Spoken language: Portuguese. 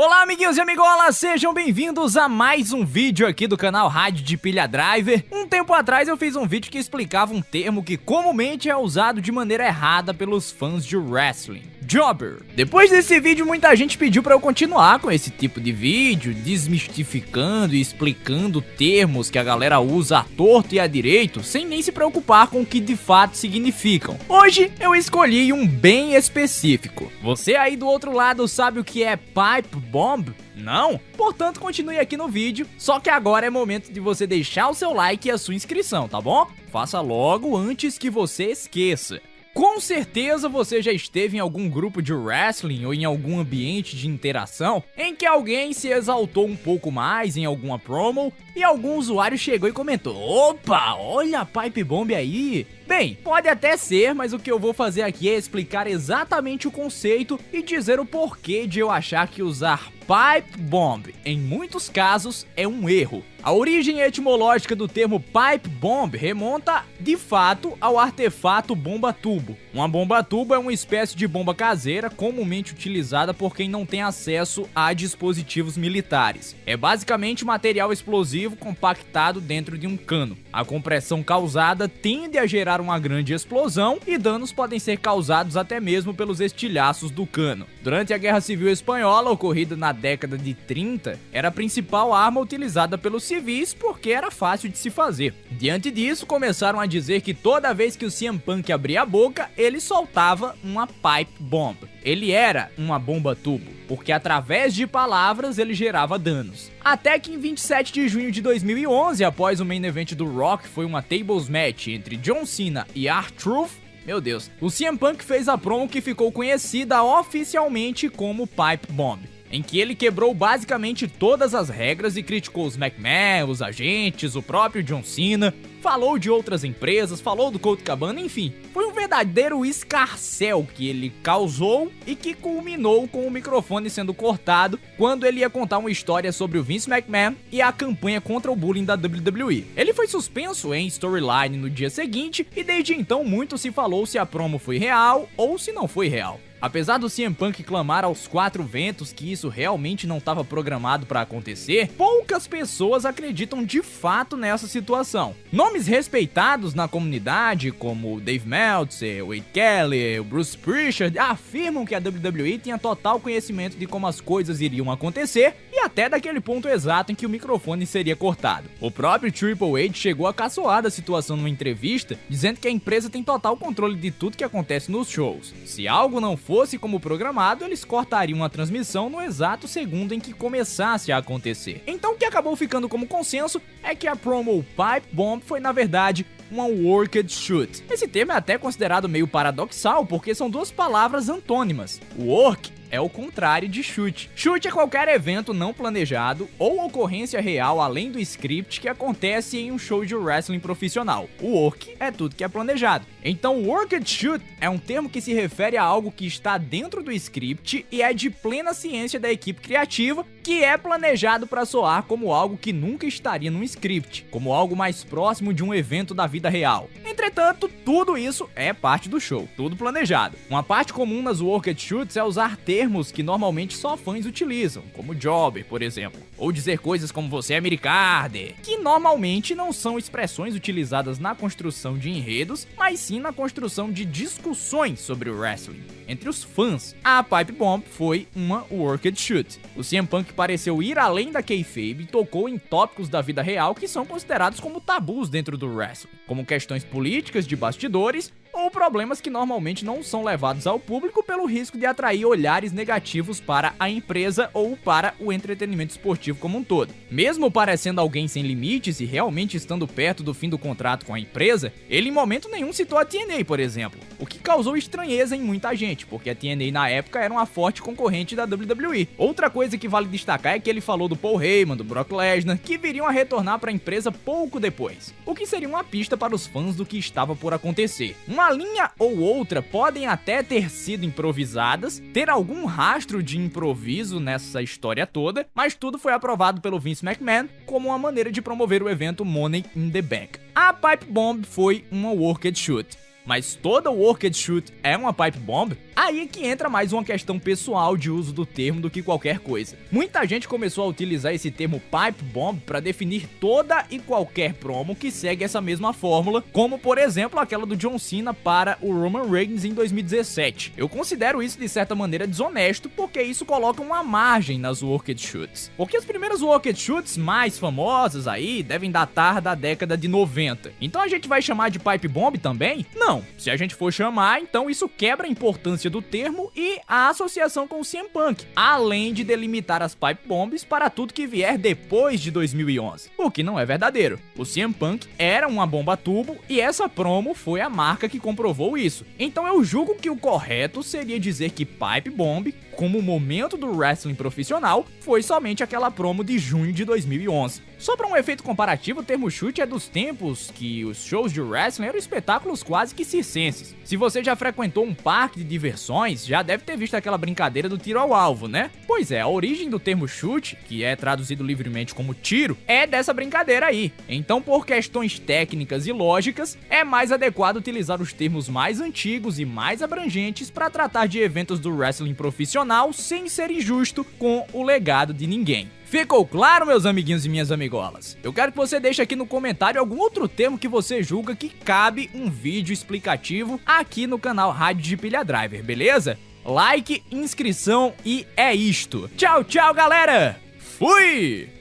Olá amiguinhos e amigolas, sejam bem-vindos a mais um vídeo aqui do canal Rádio de Pilha Driver. Um tempo atrás eu fiz um vídeo que explicava um termo que comumente é usado de maneira errada pelos fãs de wrestling: jobber. Depois desse vídeo muita gente pediu pra eu continuar com esse tipo de vídeo, desmistificando e explicando termos que a galera usa à torto e à direito, sem nem se preocupar com o que de fato significam. Hoje eu escolhi um bem específico. Você aí do outro lado sabe o que é pipe bomb? Não? Portanto, continue aqui no vídeo, só que agora é momento de você deixar o seu like e a sua inscrição, tá bom? Faça logo antes que você esqueça. Com certeza você já esteve em algum grupo de wrestling ou em algum ambiente de interação em que alguém se exaltou um pouco mais em alguma promo e algum usuário chegou e comentou: "Opa, olha a pipe bomb aí!" Bem, pode até ser, mas o que eu vou fazer aqui é explicar exatamente o conceito e dizer o porquê de eu achar que usar pipe bomb em muitos casos é um erro. A origem etimológica do termo pipe bomb remonta, de fato, ao artefato bomba-tubo. Uma bomba-tubo é uma espécie de bomba caseira comumente utilizada por quem não tem acesso a dispositivos militares. É basicamente material explosivo compactado dentro de um cano. A compressão causada tende a gerar uma grande explosão e danos podem ser causados até mesmo pelos estilhaços do cano. Durante a Guerra Civil Espanhola, ocorrida na década de 30, era a principal arma utilizada pelos civis porque era fácil de se fazer. Diante disso, começaram a dizer que toda vez que o CM Punk abria a boca, ele soltava uma pipe bomb. Ele era uma bomba-tubo, porque através de palavras ele gerava danos. Até que em 27 de junho de 2011, após o main event do Rock, foi uma tables match entre John Cena e R-Truth. Meu Deus, o CM Punk fez a promo que ficou conhecida oficialmente como Pipe Bomb, em que ele quebrou basicamente todas as regras e criticou os McMahon, os agentes, o próprio John Cena, falou de outras empresas, falou do Colt Cabana, enfim. Foi um verdadeiro escarcéu que ele causou e que culminou com o microfone sendo cortado quando ele ia contar uma história sobre o Vince McMahon e a campanha contra o bullying da WWE. Ele foi suspenso em storyline no dia seguinte e desde então muito se falou se a promo foi real ou se não foi real. Apesar do CM Punk clamar aos quatro ventos que isso realmente não estava programado para acontecer, poucas pessoas acreditam de fato nessa situação. Nomes respeitados na comunidade, como o Dave Meltzer, o Wade Kelly, o Bruce Prichard, afirmam que a WWE tinha total conhecimento de como as coisas iriam acontecer e até daquele ponto exato em que o microfone seria cortado. O próprio Triple H chegou a caçoar da situação numa entrevista, dizendo que a empresa tem total controle de tudo que acontece nos shows. Se algo não fosse como programado, eles cortariam a transmissão no exato segundo em que começasse a acontecer. Então o que acabou ficando como consenso é que a promo Pipe Bomb foi na verdade uma worked shoot. Esse termo é até considerado meio paradoxal porque são duas palavras antônimas. Work é o contrário de shoot. Shoot é qualquer evento não planejado ou ocorrência real além do script que acontece em um show de wrestling profissional. O work é tudo que é planejado. Então, worked shoot é um termo que se refere a algo que está dentro do script e é de plena ciência da equipe criativa, que é planejado para soar como algo que nunca estaria num script, como algo mais próximo de um evento da vida real. Entretanto, tudo isso é parte do show, tudo planejado. Uma parte comum nas worked shoots é usar termos que normalmente só fãs utilizam, como jobber, por exemplo, ou dizer coisas como "você é Miricarder", que normalmente não são expressões utilizadas na construção de enredos, mas sim na construção de discussões sobre o wrestling entre os fãs. A Pipe Bomb foi uma worked shoot. O CM Punk pareceu ir além da kayfabe e tocou em tópicos da vida real que são considerados como tabus dentro do wrestling, como questões políticas de bastidores ou problemas que normalmente não são levados ao público pelo risco de atrair olhares negativos para a empresa ou para o entretenimento esportivo como um todo. Mesmo parecendo alguém sem limites e realmente estando perto do fim do contrato com a empresa, ele em momento nenhum citou a TNA, por exemplo, o que causou estranheza em muita gente, porque a TNA na época era uma forte concorrente da WWE. Outra coisa que vale destacar é que ele falou do Paul Heyman, do Brock Lesnar, que viriam a retornar para a empresa pouco depois, o que seria uma pista para os fãs do que estava por acontecer. Uma linha ou outra podem até ter sido improvisadas, ter algum rastro de improviso nessa história toda, mas tudo foi aprovado pelo Vince McMahon como uma maneira de promover o evento Money in the Bank. A Pipe Bomb foi uma worked shoot. mas toda Worked Shoot é uma Pipe Bomb, aí é que entra mais uma questão pessoal de uso do termo do que qualquer coisa. Muita gente começou a utilizar esse termo Pipe Bomb para definir toda e qualquer promo que segue essa mesma fórmula, como por exemplo aquela do John Cena para o Roman Reigns em 2017. Eu considero isso de certa maneira desonesto, porque isso coloca uma margem nas Worked Shoots. Porque as primeiras Worked Shoots mais famosas aí devem datar da década de 90. Então a gente vai chamar de Pipe Bomb também? Não. Se a gente for chamar, então isso quebra a importância do termo e a associação com o CM Punk, além de delimitar as Pipe Bombs para tudo que vier depois de 2011, o que não é verdadeiro. O CM Punk era uma bomba turbo e essa promo foi a marca que comprovou isso. Então eu julgo que o correto seria dizer que Pipe Bomb, como momento do wrestling profissional, foi somente aquela promo de junho de 2011. Só para um efeito comparativo, o termo chute é dos tempos que os shows de wrestling eram espetáculos quase que circenses. Se você já frequentou um parque de diversões, já deve ter visto aquela brincadeira do tiro ao alvo, né? Pois é, a origem do termo chute, que é traduzido livremente como tiro, é dessa brincadeira aí. Então, por questões técnicas e lógicas, é mais adequado utilizar os termos mais antigos e mais abrangentes para tratar de eventos do wrestling profissional sem ser injusto com o legado de ninguém. Ficou claro, meus amiguinhos e minhas amigolas? Eu quero que você deixe aqui no comentário algum outro termo que você julga que cabe um vídeo explicativo aqui no canal Rádio de Pilha Driver, beleza? Like, inscrição e é isto. Tchau, tchau, galera! Fui!